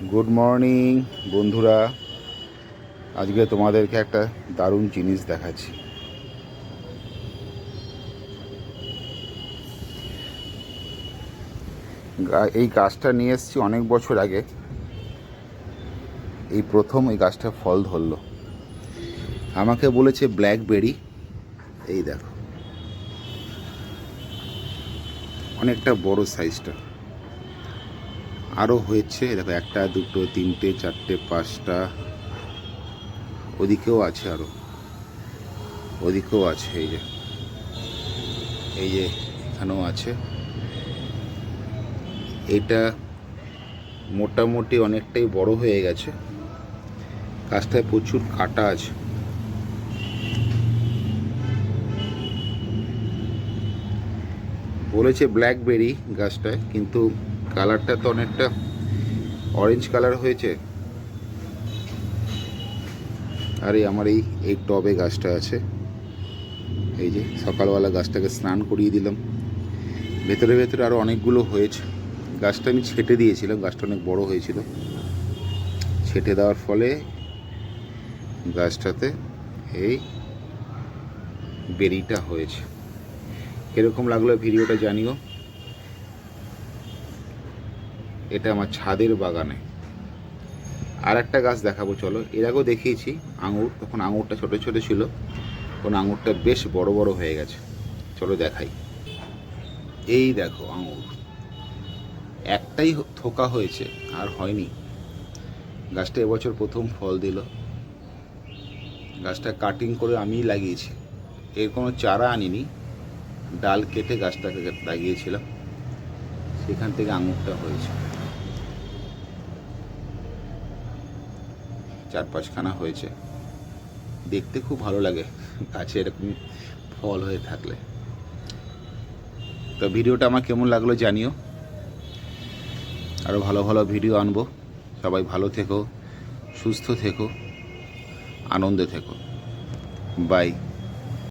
Good morning বন্ধুরা। আজকে তোমাদেরকে একটা দারুণ জিনিস দেখাচ্ছি। এই গাছটা নিয়ে এসেছি অনেক বছর আগে, এই প্রথম এই গাছটা ফল ধরলো। আমাকে বলেছে ব্ল্যাকবেরি। এই দেখো, অনেকটা বড় সাইজটা, আরও হয়েছে। দেখো, একটা দুটো তিনটে চারটে পাঁচটা, ওদিকেও আছে, আরও ওদিকেও আছে। এই যে এখানেও আছে। এটা মোটামুটি অনেকটাই বড় হয়ে গেছে। গাছটায় প্রচুর কাটা আছে। বলেছে ব্ল্যাকবেরি গাছটায়, কিন্তু কালারটা তো অনেকটা অরেঞ্জ কালার হয়েছে। আর আমার এই টবে গাছটা আছে। এই যে সকালবেলা গাছটাকে স্নান করিয়ে দিলাম। ভেতরে ভেতরে আরও অনেকগুলো হয়েছে। গাছটা আমি ছেটে দিয়েছিলাম, গাছটা অনেক বড় হয়েছিল। ছেটে দেওয়ার ফলে গাছটাতে এই বেরিটা হয়েছে। কীরকম লাগলো ভিডিওটা জানিও। এটা আমার ছাদের বাগানে। আর একটা গাছ দেখাবো, চলো। এর আগেও দেখিয়েছি আঙুর, তখন আঙুরটা ছোটো ছোটো ছিল, এখন আঙুরটা বেশ বড় বড় হয়ে গেছে। চলো দেখাই। এই দেখো আঙুর, একটাই থোকা হয়েছে, আর হয়নি। গাছটা এবছর প্রথম ফল দিল। গাছটা কাটিং করে আমিই লাগিয়েছি, এর কোনো চারা আনিনি, ডাল কেটে গাছটাকে লাগিয়েছিলাম, সেখান থেকে আঙুরটা হয়েছে। 4-5খানা হয়েছে। দেখতে খুব ভালো লাগে গাছে এরকম ফল হয়ে থাকলে। তো ভিডিওটা আমার কেমন লাগলো জানিও। আরও ভালো ভালো ভিডিও আনবো। সবাই ভালো থেকো, সুস্থ থেকো, আনন্দে থেকো। বাই।